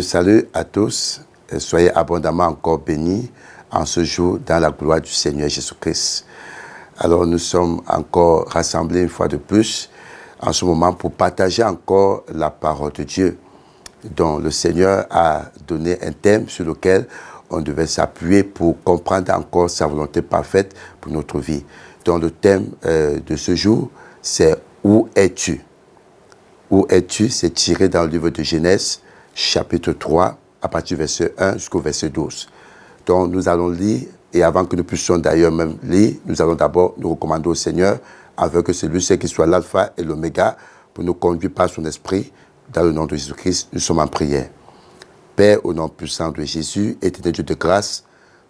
Salut à tous et soyez abondamment encore bénis en ce jour dans la gloire du Seigneur Jésus-Christ. Alors nous sommes encore rassemblés une fois de plus en ce moment pour partager encore la parole de Dieu, dont le Seigneur a donné un thème sur lequel on devait s'appuyer pour comprendre encore sa volonté parfaite pour notre vie. Donc le thème de ce jour, c'est « Où es-tu » ? Où es-tu ? C'est tiré dans le livre de Genèse, chapitre 3, à partir du verset 1 jusqu'au verset 12. Donc nous allons lire, et avant que nous puissions d'ailleurs même lire, nous allons d'abord nous recommander au Seigneur, afin que celui-ci qui soit l'alpha et l'oméga, pour nous conduire par son esprit, dans le nom de Jésus-Christ, nous sommes en prière. Père, au nom puissant de Jésus, éternel Dieu de grâce,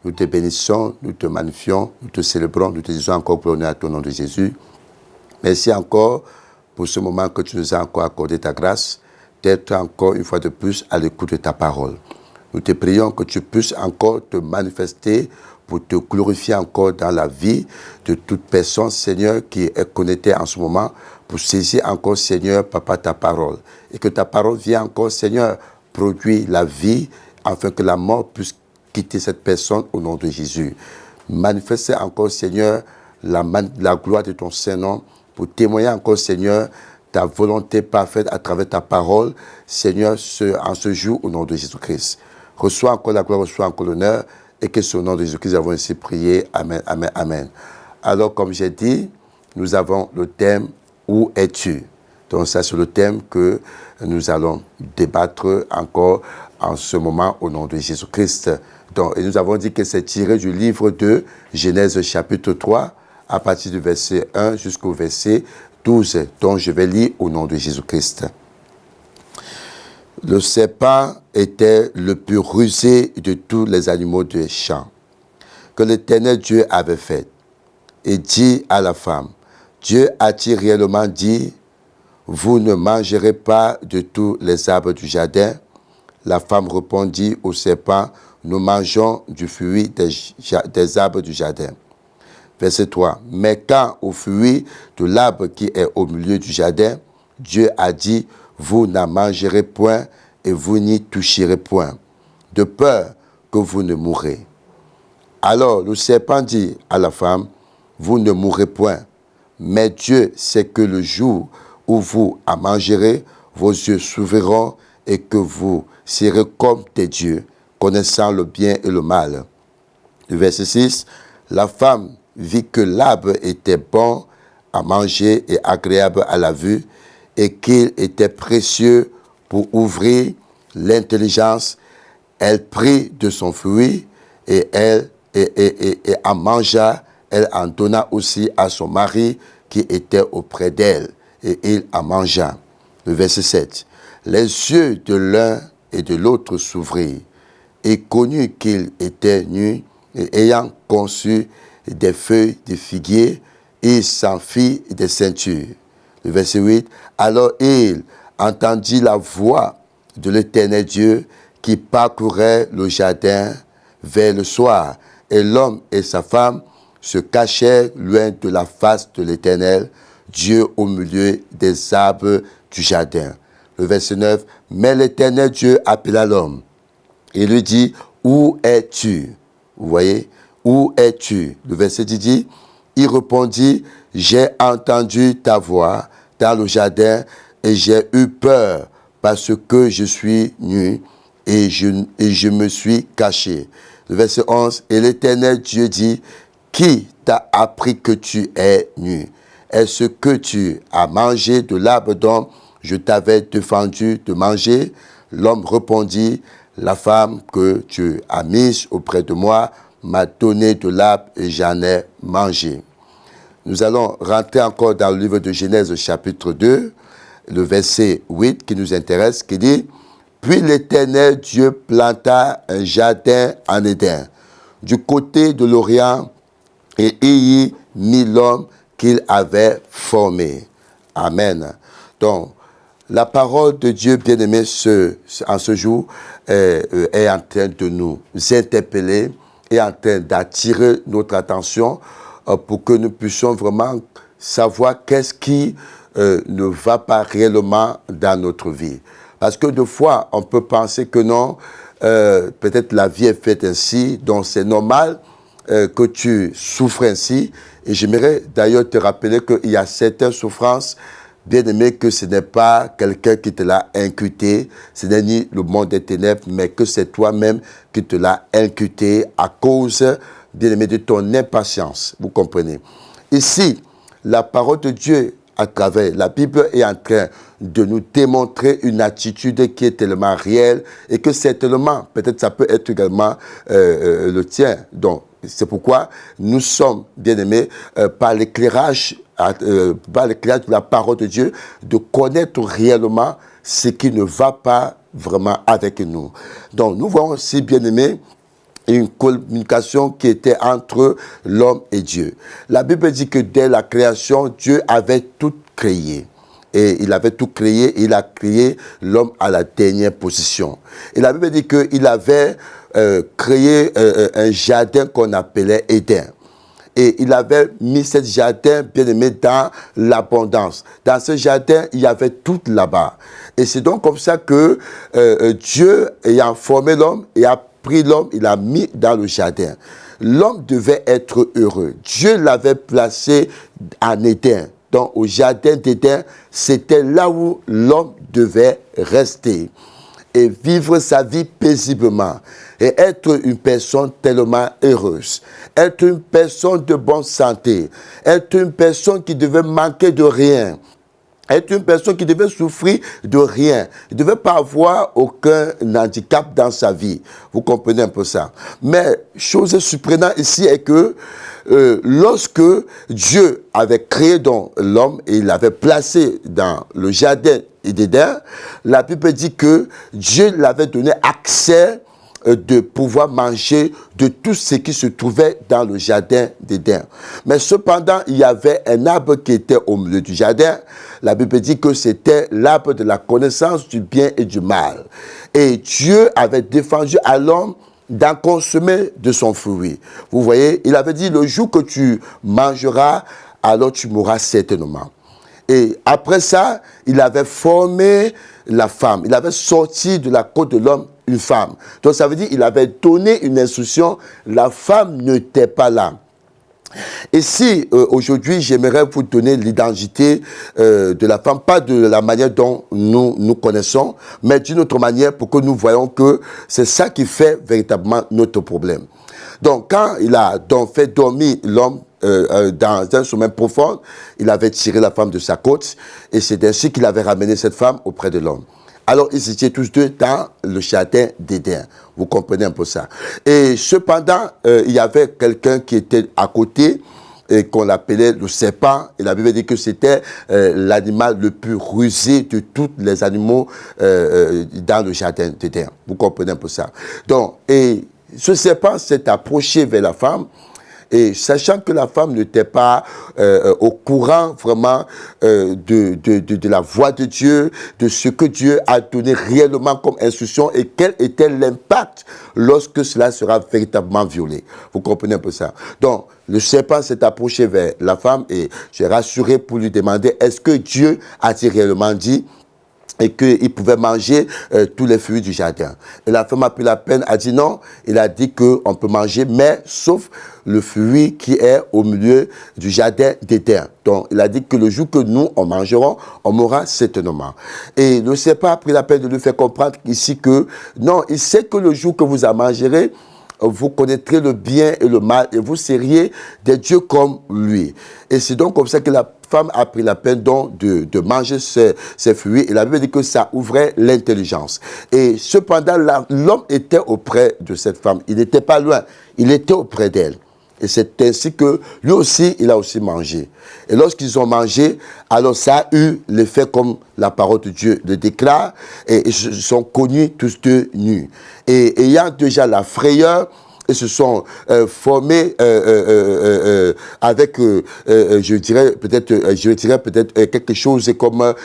nous te bénissons, nous te magnifions, nous te célébrons, nous te disons encore pour l'honneur à ton nom de Jésus. Merci encore pour ce moment que tu nous as encore accordé ta grâce, d'être encore une fois de plus à l'écoute de ta parole. Nous te prions que tu puisses encore te manifester pour te glorifier encore dans la vie de toute personne, Seigneur, qui est connectée en ce moment, pour saisir encore, Seigneur, Papa, ta parole. Et que ta parole vienne encore, Seigneur, produire la vie, afin que la mort puisse quitter cette personne au nom de Jésus. Manifeste encore, Seigneur, la gloire de ton Saint-Nom, pour témoigner encore, Seigneur, ta volonté parfaite à travers ta parole, Seigneur, en ce jour, au nom de Jésus-Christ. Reçois encore la gloire, reçois encore l'honneur, et que sur le nom de Jésus-Christ, nous avons ainsi prié. Amen, amen, amen. Alors, comme j'ai dit, nous avons le thème « Où es-tu » ? Donc, ça, c'est le thème que nous allons débattre encore en ce moment au nom de Jésus-Christ. Donc, et nous avons dit que c'est tiré du livre de Genèse chapitre 3, à partir du verset 1 jusqu'au verset 12, dont je vais lire au nom de Jésus-Christ. Le serpent était le plus rusé de tous les animaux des champs que l'Éternel Dieu avait fait. Et dit à la femme, Dieu a-t-il réellement dit, vous ne mangerez pas de tous les arbres du jardin? La femme répondit au serpent, nous mangeons du fruit des arbres du jardin. Verset 3. Mais quand au fruit de l'arbre qui est au milieu du jardin, Dieu a dit, vous n'en mangerez point et vous n'y toucherez point, de peur que vous ne mourrez. Alors le serpent dit à la femme, vous ne mourrez point, mais Dieu sait que le jour où vous en mangerez, vos yeux s'ouvriront et que vous serez comme des dieux, connaissant le bien et le mal. Le verset 6. La femme vit que l'arbre était bon à manger et agréable à la vue, et qu'il était précieux pour ouvrir l'intelligence. Elle prit de son fruit et en mangea. Elle en donna aussi à son mari qui était auprès d'elle, et il en mangea. Le verset 7. Les yeux de l'un et de l'autre s'ouvrirent, et connut qu'ils étaient nus, et ayant conçu des feuilles de figuier, il s'en fit des ceintures. Le verset 8. Alors il entendit la voix de l'Éternel Dieu qui parcourait le jardin vers le soir, et l'homme et sa femme se cachèrent loin de la face de l'Éternel Dieu au milieu des arbres du jardin. Le verset 9. Mais l'Éternel Dieu appela l'homme et lui dit, où es-tu? Vous voyez? Où es-tu? Le verset 10 dit, il répondit, j'ai entendu ta voix dans le jardin et j'ai eu peur parce que je suis nu et je me suis caché. Le verset 11, et l'Éternel Dieu dit, qui t'a appris que tu es nu? Est-ce que tu as mangé de l'arbre dont je t'avais défendu de manger? L'homme répondit, la femme que tu as mise auprès de moi m'a donné de l'arbre et j'en ai mangé. Nous allons rentrer encore dans le livre de Genèse chapitre 2, le verset 8 qui nous intéresse, qui dit, puis l'Éternel Dieu planta un jardin en Éden, du côté de l'Orient, et il y mit l'homme qu'il avait formé. Amen. Donc, la parole de Dieu, bien-aimé, en ce jour, est en train de nous interpeller, est en train d'attirer notre attention pour que nous puissions vraiment savoir qu'est-ce qui ne va pas réellement dans notre vie. Parce que des fois, on peut penser que non, peut-être la vie est faite ainsi, donc c'est normal que tu souffres ainsi. Et j'aimerais d'ailleurs te rappeler qu'il y a certaines souffrances, bien aimé, que ce n'est pas quelqu'un qui te l'a incuté, ce n'est ni le monde des ténèbres, mais que c'est toi-même qui te l'a incuté à cause, bien aimé, de ton impatience. Vous comprenez? Ici, la parole de Dieu, à travers la Bible, est en train de nous démontrer une attitude qui est tellement réelle et que certainement, peut-être ça peut être également le tien. Donc, c'est pourquoi nous sommes, bien aimés, par l'éclairage de la parole de Dieu, de connaître réellement ce qui ne va pas vraiment avec nous. Donc, nous voyons aussi, bien aimés, une communication qui était entre l'homme et Dieu. La Bible dit que dès la création, Dieu avait tout créé. Et il avait tout créé, il a créé l'homme à la dernière position. Et la Bible dit qu'il avait créé un jardin qu'on appelait Éden. Et il avait mis ce jardin, bien aimé, dans l'abondance. Dans ce jardin, il y avait tout là-bas. Et c'est donc comme ça que Dieu, ayant formé l'homme, et a pris l'homme, il l'a mis dans le jardin. L'homme devait être heureux. Dieu l'avait placé en Éden. Donc, au jardin d'Éden, c'était là où l'homme devait rester et vivre sa vie paisiblement et être une personne tellement heureuse, être une personne de bonne santé, être une personne qui devait manquer de rien, être une personne qui devait souffrir de rien. Il ne devait pas avoir aucun handicap dans sa vie. Vous comprenez un peu ça. Mais, chose surprenante ici est que lorsque Dieu avait créé donc l'homme et il l'avait placé dans le jardin d'Éden, la Bible dit que Dieu l'avait donné accès de pouvoir manger de tout ce qui se trouvait dans le jardin d'Éden. Mais cependant, il y avait un arbre qui était au milieu du jardin. La Bible dit que c'était l'arbre de la connaissance du bien et du mal. Et Dieu avait défendu à l'homme d'en consommer de son fruit. Vous voyez, il avait dit, le jour que tu mangeras, alors tu mourras certainement. Et après ça, il avait formé la femme. Il avait sorti de la côte de l'homme une femme. Donc ça veut dire qu'il avait donné une instruction. La femme n'était pas là. Et si aujourd'hui, j'aimerais vous donner l'identité de la femme, pas de la manière dont nous connaissons, mais d'une autre manière pour que nous voyons que c'est ça qui fait véritablement notre problème. Donc, quand il a donc fait dormir l'homme dans un sommeil profond, il avait tiré la femme de sa côte et c'est ainsi qu'il avait ramené cette femme auprès de l'homme. Alors, ils étaient tous deux dans le jardin d'Éden. Vous comprenez un peu ça. Et cependant, il y avait quelqu'un qui était à côté et qu'on appelait le serpent. Et la Bible dit que c'était l'animal le plus rusé de tous les animaux dans le jardin d'Éden. Vous comprenez un peu ça. Donc, et ce serpent s'est approché vers la femme. Et sachant que la femme n'était pas au courant vraiment de la voix de Dieu, de ce que Dieu a donné réellement comme instruction et quel était l'impact lorsque cela sera véritablement violé. Vous comprenez un peu ça? Donc, le serpent s'est approché vers la femme et j'ai rassuré pour lui demander est-ce que Dieu a-t-il réellement dit et qu'il pouvait manger tous les fruits du jardin. Et la femme a pris la peine, a dit non, il a dit qu'on peut manger, mais sauf le fruit qui est au milieu du jardin d'Éden. Donc, il a dit que le jour que nous, on mangerons, on mourra certainement. Et le serpent a pris la peine de lui faire comprendre ici que non, il sait que le jour que vous en mangerez, vous connaîtrez le bien et le mal et vous seriez des dieux comme lui. Et c'est donc comme ça que la femme a pris la peine donc de manger ces fruits. Et la Bible dit que ça ouvrait l'intelligence. Et cependant, l'homme était auprès de cette femme. Il n'était pas loin. Il était auprès d'elle. Et c'est ainsi que lui aussi, il a aussi mangé. Et lorsqu'ils ont mangé, alors ça a eu l'effet comme la parole de Dieu le déclare. Et ils se sont connus tous deux nus. Et ayant déjà la frayeur, ils se sont formés avec, je dirais peut-être quelque chose comme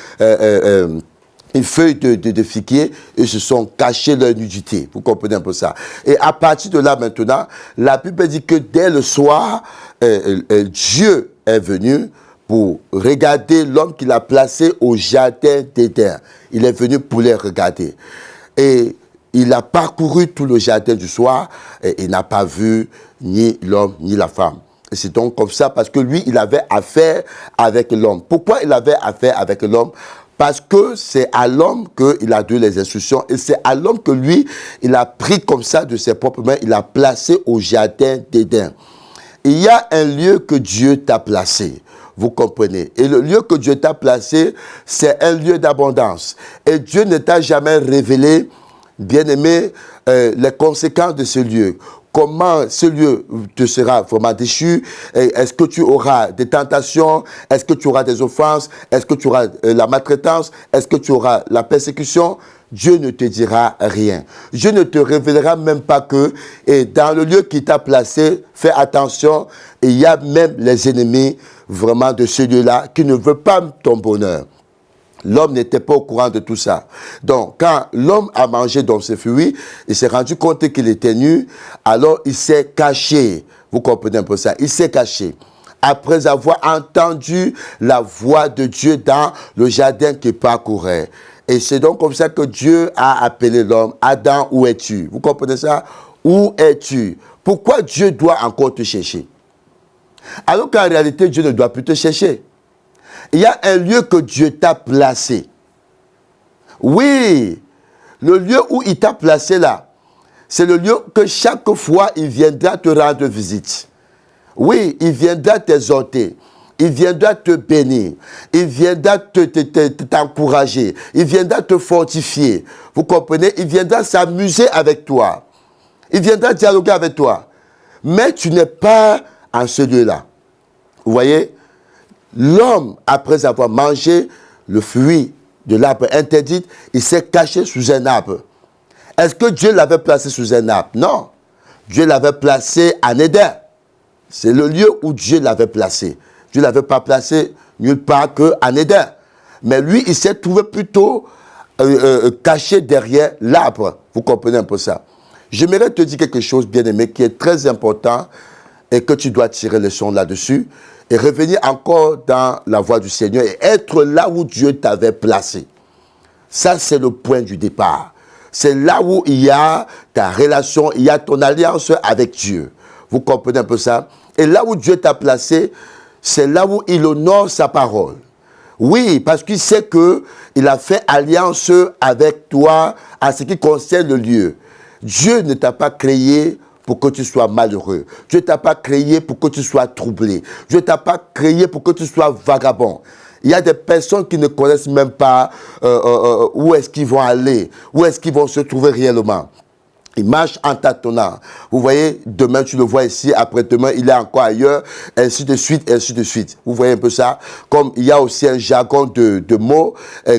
une feuille de figuier et se sont cachés leur nudité. Vous comprenez un peu ça. Et à partir de là maintenant, la Bible dit que dès le soir, Dieu est venu pour regarder l'homme qu'il a placé au jardin d'Éden. Il est venu pour les regarder. Et il a parcouru tout le jardin du soir et il n'a pas vu ni l'homme ni la femme. Et c'est donc comme ça parce que lui, il avait affaire avec l'homme. Pourquoi il avait affaire avec l'homme? Parce que c'est à l'homme qu'il a donné les instructions et c'est à l'homme que lui, il a pris comme ça de ses propres mains, il a placé au jardin d'Éden. Il y a un lieu que Dieu t'a placé. Vous comprenez? Et le lieu que Dieu t'a placé, c'est un lieu d'abondance. Et Dieu ne t'a jamais révélé, bien-aimé, les conséquences de ce lieu. Comment ce lieu te sera vraiment déchu? Est-ce que tu auras des tentations? Est-ce que tu auras des offenses? Est-ce que tu auras la maltraitance? Est-ce que tu auras la persécution? Dieu ne te dira rien. Dieu ne te révélera même pas que, et dans le lieu qui t'a placé, fais attention, il y a même les ennemis vraiment de ce lieu-là qui ne veulent pas ton bonheur. L'homme n'était pas au courant de tout ça. Donc, quand l'homme a mangé dans ses fruits, il s'est rendu compte qu'il était nu, alors il s'est caché. Vous comprenez un peu ça? Il s'est caché. Après avoir entendu la voix de Dieu dans le jardin qu'il parcourait. Et c'est donc comme ça que Dieu a appelé l'homme. Adam, où es-tu? Vous comprenez ça? Où es-tu? Pourquoi Dieu doit encore te chercher? Alors qu'en réalité, Dieu ne doit plus te chercher. Il y a un lieu que Dieu t'a placé. Oui, le lieu où il t'a placé là, c'est le lieu que chaque fois il viendra te rendre visite. Oui, il viendra t'exhorter. Il viendra te bénir. Il viendra t'encourager. Il viendra te fortifier. Vous comprenez? Il viendra s'amuser avec toi. Il viendra dialoguer avec toi. Mais tu n'es pas en ce lieu-là. Vous voyez? L'homme, après avoir mangé le fruit de l'arbre interdit, il s'est caché sous un arbre. Est-ce que Dieu l'avait placé sous un arbre? Non. Dieu l'avait placé en Éden. C'est le lieu où Dieu l'avait placé. Dieu ne l'avait pas placé nulle part qu'en Éden. Mais lui, il s'est trouvé plutôt caché derrière l'arbre. Vous comprenez un peu ça? J'aimerais te dire quelque chose, bien-aimé, qui est très important et que tu dois tirer les leçons là-dessus et revenir encore dans la voie du Seigneur et être là où Dieu t'avait placé. Ça, c'est le point du départ. C'est là où il y a ta relation, il y a ton alliance avec Dieu. Vous comprenez un peu ça? Et là où Dieu t'a placé, c'est là où il honore sa parole. Oui, parce qu'il sait qu'il a fait alliance avec toi en ce qui concerne le lieu. Dieu ne t'a pas créé pour que tu sois malheureux. Dieu ne t'a pas créé pour que tu sois troublé. Dieu ne t'a pas créé pour que tu sois vagabond. Il y a des personnes qui ne connaissent même pas où est-ce qu'ils vont aller, où est-ce qu'ils vont se trouver réellement. Il marche en tâtonnant. Vous voyez, demain tu le vois ici, après-demain il est encore ailleurs, ainsi de suite, ainsi de suite. Vous voyez un peu ça? Comme il y a aussi un jargon de mots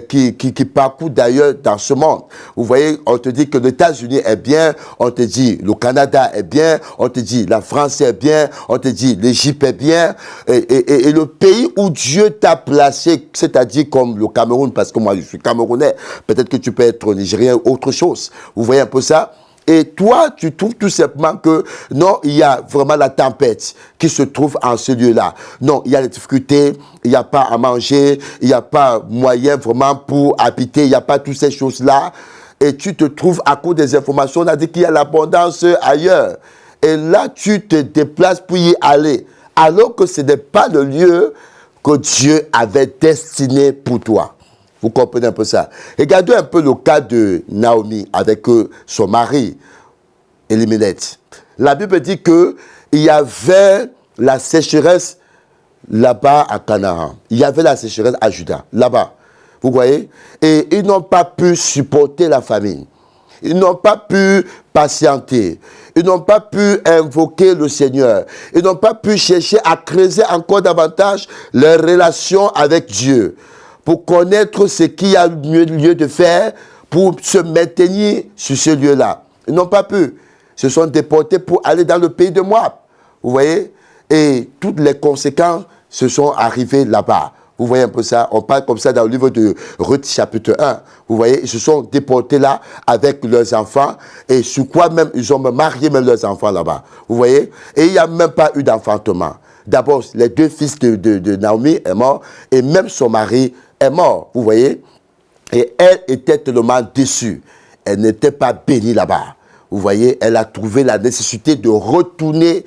qui parcourt d'ailleurs dans ce monde. Vous voyez, on te dit que les États-Unis est bien, on te dit le Canada est bien, on te dit la France est bien, on te dit l'Égypte est bien. Et le pays où Dieu t'a placé, c'est-à-dire comme le Cameroun, parce que moi je suis Camerounais, peut-être que tu peux être Nigérien ou autre chose. Vous voyez un peu ça? Et toi, tu trouves tout simplement que non, il y a vraiment la tempête qui se trouve en ce lieu-là. Non, il y a des difficultés, il n'y a pas à manger, il n'y a pas moyen vraiment pour habiter, il n'y a pas toutes ces choses-là. Et tu te trouves à cause des informations, on a dit qu'il y a l'abondance ailleurs. Et là, tu te déplaces pour y aller, alors que ce n'est pas le lieu que Dieu avait destiné pour toi. Vous comprenez un peu ça? Regardez un peu le cas de Naomi avec son mari, Elimelech. La Bible dit qu'il y avait la sécheresse là-bas à Canaan. Il y avait la sécheresse à Juda, là-bas. Vous voyez? Et ils n'ont pas pu supporter la famine. Ils n'ont pas pu patienter. Ils n'ont pas pu invoquer le Seigneur. Ils n'ont pas pu chercher à creuser encore davantage leur relation avec Dieu, pour connaître ce qu'il y a lieu de faire pour se maintenir sur ce lieu-là. Ils n'ont pas pu. Ils se sont déportés pour aller dans le pays de Moab. Vous voyez? Et toutes les conséquences se sont arrivées là-bas. Vous voyez un peu ça? On parle comme ça dans le livre de Ruth chapitre 1. Vous voyez? Ils se sont déportés là avec leurs enfants. Et sur quoi même, ils ont marié même leurs enfants là-bas. Vous voyez? Et il n'y a même pas eu d'enfantement. D'abord, les 2 fils de Naomi est mort et même son mari est mort, vous voyez. Et elle était tellement déçue. Elle n'était pas bénie là-bas. Vous voyez, elle a trouvé la nécessité de retourner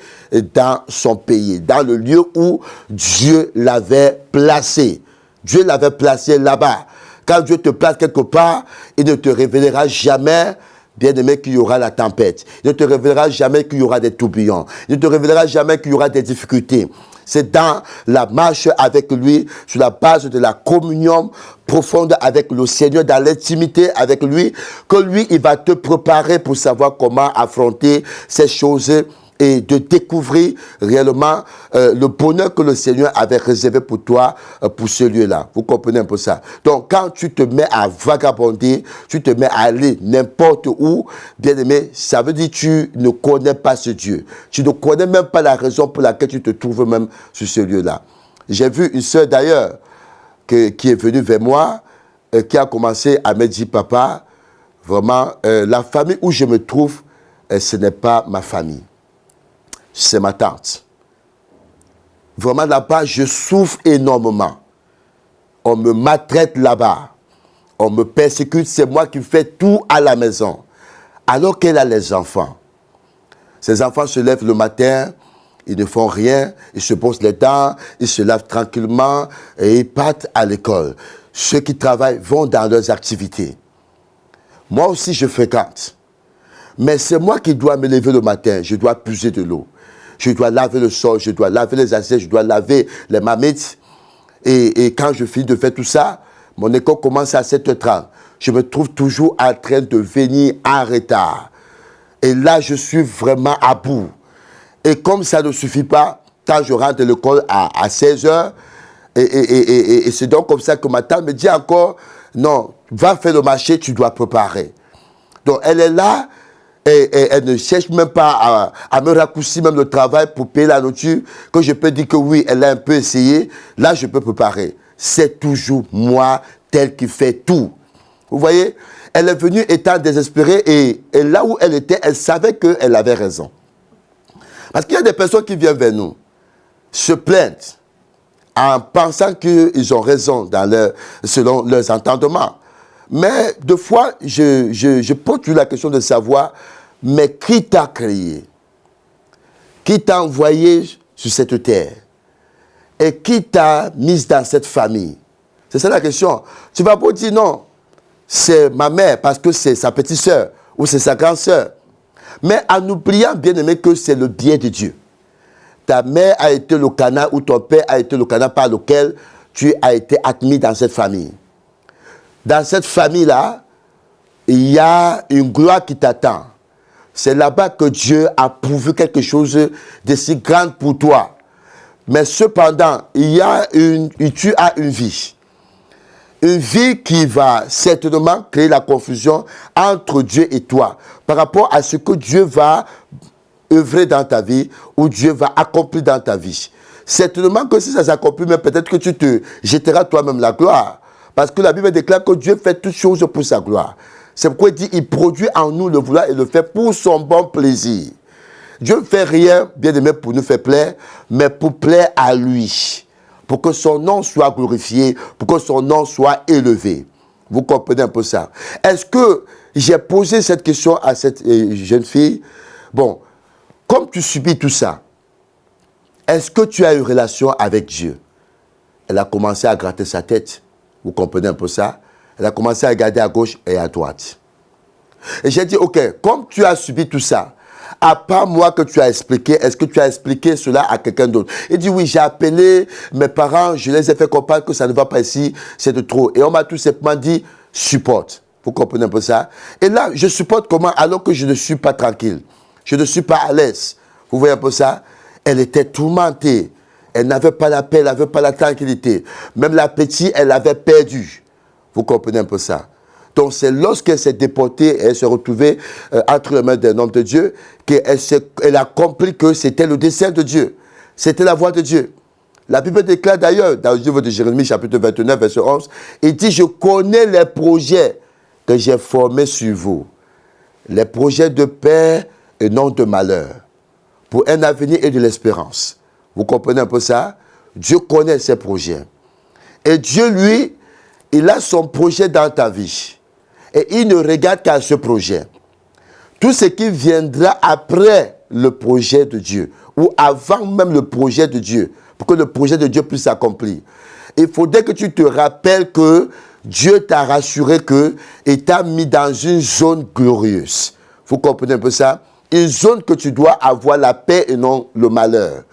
dans son pays, dans le lieu où Dieu l'avait placé. Dieu l'avait placé là-bas. Quand Dieu te place quelque part, il ne te révélera jamais, bien-aimé, qu'il y aura la tempête. Il ne te révélera jamais qu'il y aura des tourbillons. Il ne te révélera jamais qu'il y aura des difficultés. C'est dans la marche avec lui, sur la base de la communion profonde avec le Seigneur, dans l'intimité avec lui, que lui, il va te préparer pour savoir comment affronter ces choses et de découvrir réellement le bonheur que le Seigneur avait réservé pour toi, pour ce lieu-là. Vous comprenez un peu ça? Donc, quand tu te mets à vagabonder, tu te mets à aller n'importe où, bien aimé, ça veut dire que tu ne connais pas ce Dieu. Tu ne connais même pas la raison pour laquelle tu te trouves même sur ce lieu-là. J'ai vu une sœur d'ailleurs qui est venue vers moi, qui a commencé à me dire, papa, vraiment, la famille où je me trouve, ce n'est pas ma famille. C'est ma tante. Vraiment là-bas, je souffre énormément. On me maltraite là-bas. On me persécute. C'est moi qui fais tout à la maison. Alors qu'elle a les enfants. Ces enfants se lèvent le matin, ils ne font rien, ils se brossent les dents, ils se lavent tranquillement et ils partent à l'école. Ceux qui travaillent vont dans leurs activités. Moi aussi, je fréquente. Mais c'est moi qui dois me lever le matin. Je dois puiser de l'eau. Je dois laver le sol, je dois laver les assiettes, je dois laver les marmites. Et quand je finis de faire tout ça, mon école commence à 7h30. Je me trouve toujours en train de venir en retard. Et là, je suis vraiment à bout. Et comme ça ne suffit pas, quand je rentre de l'école à 16h, et c'est donc comme ça que ma tante me dit encore, non, va faire le marché, tu dois préparer. Donc elle est là, et elle ne cherche même pas à me raccourcir même le travail pour payer la nourriture, que je peux dire que oui, elle a un peu essayé, là je peux préparer. C'est toujours moi, tel qui fait tout. Vous voyez, elle est venue étant désespérée et là où elle était, elle savait qu'elle avait raison. Parce qu'il y a des personnes qui viennent vers nous, se plaignent, en pensant qu'ils ont raison selon leurs entendements. Mais deux fois, je pose toujours la question de savoir, mais qui t'a créé? Qui t'a envoyé sur cette terre? Et qui t'a mise dans cette famille? C'est ça la question. Tu vas pas dire non, c'est ma mère parce que c'est sa petite sœur ou c'est sa grande sœur. Mais en oubliant, bien aimé, que c'est le bien de Dieu. Ta mère a été le canal ou ton père a été le canal par lequel tu as été admis dans cette famille. Dans cette famille-là, il y a une gloire qui t'attend. C'est là-bas que Dieu a pourvu quelque chose de si grand pour toi. Mais cependant, tu as une vie. Une vie qui va certainement créer la confusion entre Dieu et toi par rapport à ce que Dieu va œuvrer dans ta vie ou Dieu va accomplir dans ta vie. Certainement que si ça s'accomplit, mais peut-être que tu te jetteras toi-même la gloire. Parce que la Bible déclare que Dieu fait toutes choses pour sa gloire. C'est pourquoi il dit, il produit en nous le vouloir et le fait pour son bon plaisir. Dieu ne fait rien, bien aimé, pour nous faire plaire, mais pour plaire à lui. Pour que son nom soit glorifié, pour que son nom soit élevé. Vous comprenez un peu ça? Est-ce que j'ai posé cette question à cette jeune fille? Bon, comme tu subis tout ça, est-ce que tu as une relation avec Dieu? Elle a commencé à gratter sa tête. Vous comprenez un peu ça? Elle a commencé à regarder à gauche et à droite. Et j'ai dit, ok, comme tu as subi tout ça, à part moi que tu as expliqué, est-ce que tu as expliqué cela à quelqu'un d'autre? Il dit, oui, j'ai appelé mes parents, je les ai fait comprendre que ça ne va pas ici, c'est de trop. Et on m'a tout simplement dit, supporte. Vous comprenez un peu ça? Et là, je supporte comment? Alors que je ne suis pas tranquille. Je ne suis pas à l'aise. Vous voyez un peu ça? Elle était tourmentée. Elle n'avait pas la paix, elle n'avait pas la tranquillité. Même l'appétit, elle avait perdu. Vous comprenez un peu ça? Donc c'est lorsqu'elle s'est déportée et elle s'est retrouvée entre les mains d'un homme de Dieu qu'elle a compris que c'était le dessein de Dieu. C'était la voie de Dieu. La Bible déclare d'ailleurs, dans le livre de Jérémie, chapitre 29, verset 11, il dit, je connais les projets que j'ai formés sur vous. Les projets de paix et non de malheur. Pour un avenir et de l'espérance. Vous comprenez un peu ça? Dieu connaît ses projets. Et Dieu, lui, il a son projet dans ta vie. Et il ne regarde qu'à ce projet. Tout ce qui viendra après le projet de Dieu, ou avant même le projet de Dieu, pour que le projet de Dieu puisse s'accomplir. Il faudrait que tu te rappelles que Dieu t'a rassuré qu'il t'a mis dans une zone glorieuse. Vous comprenez un peu ça? Une zone que tu dois avoir la paix et non le malheur.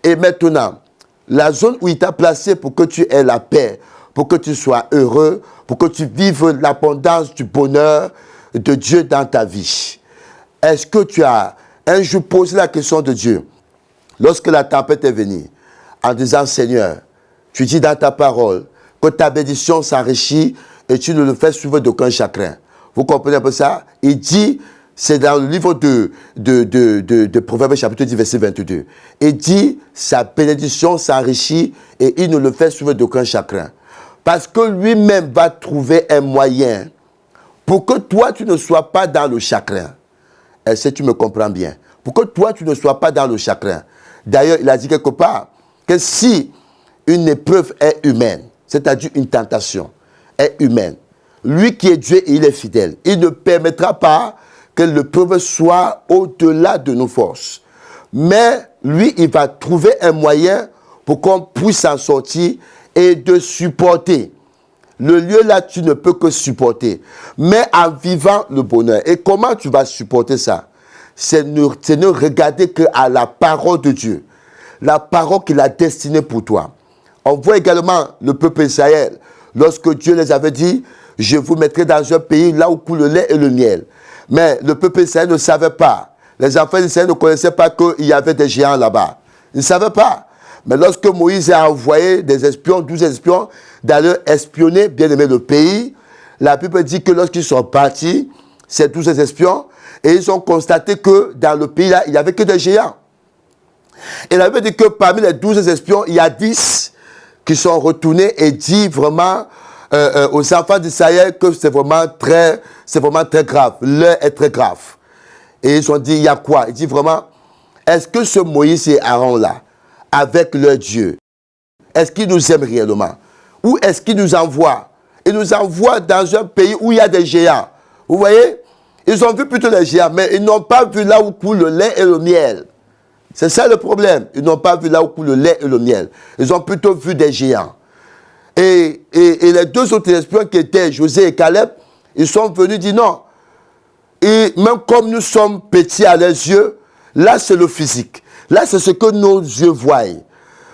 Et maintenant, la zone où il t'a placé pour que tu aies la paix, pour que tu sois heureux, pour que tu vives l'abondance du bonheur de Dieu dans ta vie. Est-ce que tu as un jour posé la question de Dieu, lorsque la tempête est venue, en disant, Seigneur, tu dis dans ta parole que ta bénédiction s'enrichit et tu ne le fais suivre d'aucun chagrin. Vous comprenez un peu ça? Il dit, c'est dans le livre de Proverbes chapitre 10, verset 22. Il dit, sa bénédiction s'enrichit et il ne le fait suivre d'aucun chagrin. Parce que lui-même va trouver un moyen pour que toi, tu ne sois pas dans le chagrin. Est-ce que tu me comprends bien? Pour que toi, tu ne sois pas dans le chagrin. D'ailleurs, il a dit quelque part que si une épreuve est humaine, c'est-à-dire une tentation est humaine, lui qui est Dieu et il est fidèle, il ne permettra pas que l'épreuve soit au-delà de nos forces. Mais lui, il va trouver un moyen pour qu'on puisse s'en sortir et de supporter. Le lieu là, tu ne peux que supporter. Mais en vivant le bonheur. Et comment tu vas supporter ça? C'est ne regarder qu'à la parole de Dieu. La parole qu'il a destinée pour toi. On voit également le peuple Israël. Lorsque Dieu les avait dit, je vous mettrai dans un pays là où coule le lait et le miel. Mais le peuple Israël ne savait pas. Les enfants d'Israël ne connaissaient pas qu'il y avait des géants là-bas. Ils ne savaient pas. Mais lorsque Moïse a envoyé des espions, 12 espions, d'aller espionner, bien aimé, le pays, la Bible dit que lorsqu'ils sont partis, ces 12 espions, et ils ont constaté que dans le pays-là, il n'y avait que des géants. Et la Bible dit que parmi les 12 espions, il y a 10 qui sont retournés et dit vraiment aux enfants d'Israël que c'est vraiment très grave. L'heure est très grave. Et ils ont dit, il y a quoi? Il dit vraiment, est-ce que ce Moïse et Aaron-là, avec leur Dieu, est-ce qu'ils nous aiment réellement? Ou est-ce qu'ils nous envoient? Ils nous envoient dans un pays où il y a des géants. Vous voyez? Ils ont vu plutôt les géants, mais ils n'ont pas vu là où coule le lait et le miel. C'est ça le problème. Ils n'ont pas vu là où coule le lait et le miel. Ils ont plutôt vu des géants. Et les deux autres espions qui étaient Josué et Caleb, ils sont venus dire non. Et même comme nous sommes petits à leurs yeux, là c'est le physique. Là c'est ce que nos yeux voient.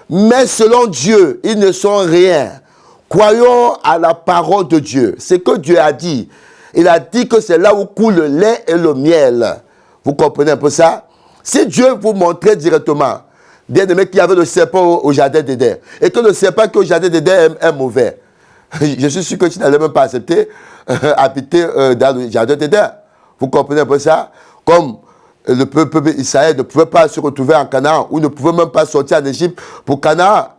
Mais selon Dieu, ils ne sont rien. Croyons à la parole de Dieu. Ce que Dieu a dit. Il a dit que c'est là où coule le lait et le miel. Vous comprenez un peu ça? Si Dieu vous montrait directement, bien aimé, qu'il y avait le serpent au jardin d'Éden, et que le serpent qui est au jardin d'Éden est mauvais, je suis sûr que tu n'allais même pas accepter habiter dans le jardin d'Éden. Vous comprenez un peu ça? Comme le peuple Israël ne pouvait pas se retrouver en Canaan, ou ne pouvait même pas sortir en Égypte pour Canaan,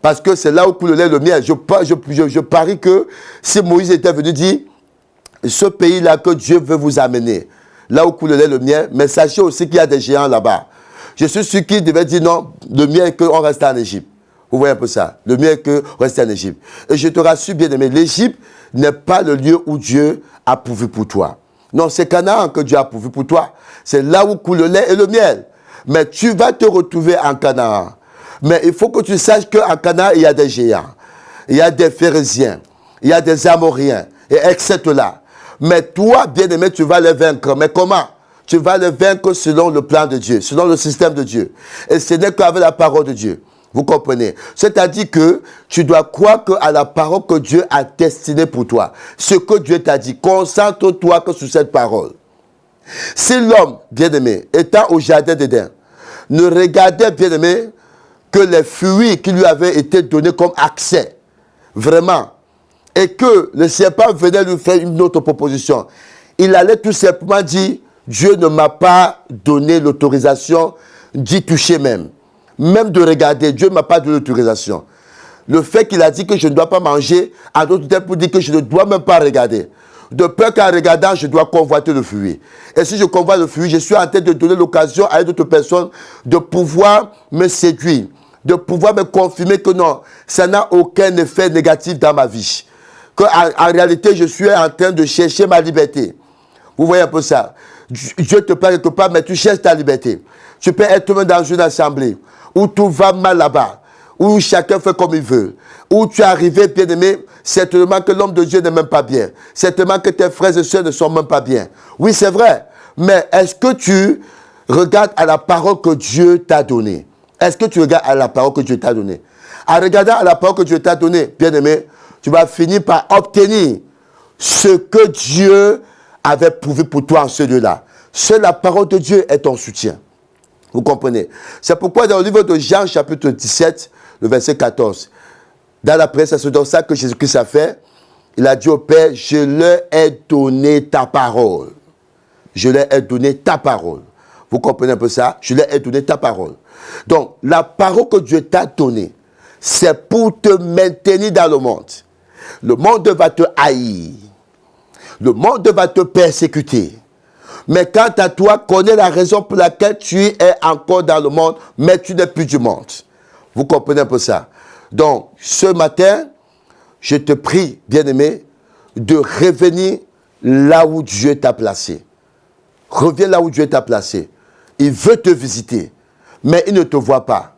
parce que c'est là où coule le lait et le miel. Je parie que si Moïse était venu dire, ce pays-là que Dieu veut vous amener, là où coule le lait et le miel, mais sachez aussi qu'il y a des géants là-bas. Je suis sûr qu'il devait dire non, le mieux est qu'on reste en Égypte. Vous voyez un peu ça? Le mieux est qu'on reste en Égypte. Et je te rassure, bien aimé, l'Égypte n'est pas le lieu où Dieu a pourvu pour toi. Non, c'est Canaan que Dieu a pourvu pour toi. C'est là où coule le lait et le miel. Mais tu vas te retrouver en Canaan. Mais il faut que tu saches qu'en Canaan, il y a des géants. Il y a des Phérésiens. Il y a des Amoriens. Et etc. là. Mais toi, bien aimé, tu vas les vaincre. Mais comment? Tu vas les vaincre selon le plan de Dieu, selon le système de Dieu. Et ce n'est qu'avec la parole de Dieu. Vous comprenez? C'est-à-dire que tu dois croire à la parole que Dieu a destinée pour toi. Ce que Dieu t'a dit, concentre-toi que sur cette parole. Si l'homme, bien-aimé, étant au jardin d'Éden, ne regardait, bien-aimé, que les fruits qui lui avaient été donnés comme accès, vraiment, et que le serpent venait lui faire une autre proposition, il allait tout simplement dire, Dieu ne m'a pas donné l'autorisation d'y toucher même de regarder. Dieu ne m'a pas donné l'autorisation. Le fait qu'il a dit que je ne dois pas manger, en d'autres termes, pour dire que je ne dois même pas regarder. De peur qu'en regardant, je dois convoiter le fruit. Et si je convoite le fruit, je suis en train de donner l'occasion à une autre personne de pouvoir me séduire, de pouvoir me confirmer que non, ça n'a aucun effet négatif dans ma vie. En réalité, je suis en train de chercher ma liberté. Vous voyez un peu ça. Dieu te parle quelque part, mais tu cherches ta liberté. Tu peux être même dans une assemblée où tout va mal là-bas, où chacun fait comme il veut, où tu es arrivé, bien-aimé, certainement que l'homme de Dieu n'est même pas bien. Certainement que tes frères et sœurs ne sont même pas bien. Oui, c'est vrai. Mais est-ce que tu regardes à la parole que Dieu t'a donnée? Est-ce que tu regardes à la parole que Dieu t'a donnée? En regardant à la parole que Dieu t'a donnée, bien-aimé, tu vas finir par obtenir ce que Dieu avait prouvé pour toi en ce lieu-là. Seule la parole de Dieu est ton soutien. Vous comprenez? C'est pourquoi dans le livre de Jean, chapitre 17, le verset 14, dans la presse, c'est dans ça que Jésus-Christ a fait. Il a dit au Père, je leur ai donné ta parole. Je leur ai donné ta parole. Vous comprenez un peu ça? Je leur ai donné ta parole. Donc, la parole que Dieu t'a donnée, c'est pour te maintenir dans le monde. Le monde va te haïr. Le monde va te persécuter. Mais quant à toi, connais la raison pour laquelle tu es encore dans le monde, mais tu n'es plus du monde. Vous comprenez un peu ça? Donc, ce matin, je te prie, bien-aimé, de revenir là où Dieu t'a placé. Reviens là où Dieu t'a placé. Il veut te visiter, mais il ne te voit pas.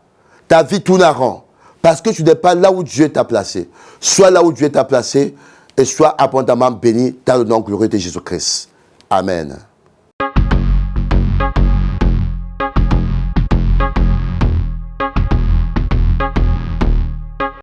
Ta vie tourne en rond, parce que tu n'es pas là où Dieu t'a placé. Sois là où Dieu t'a placé, et sois abondamment béni dans le nom glorieux de Jésus-Christ. Amen.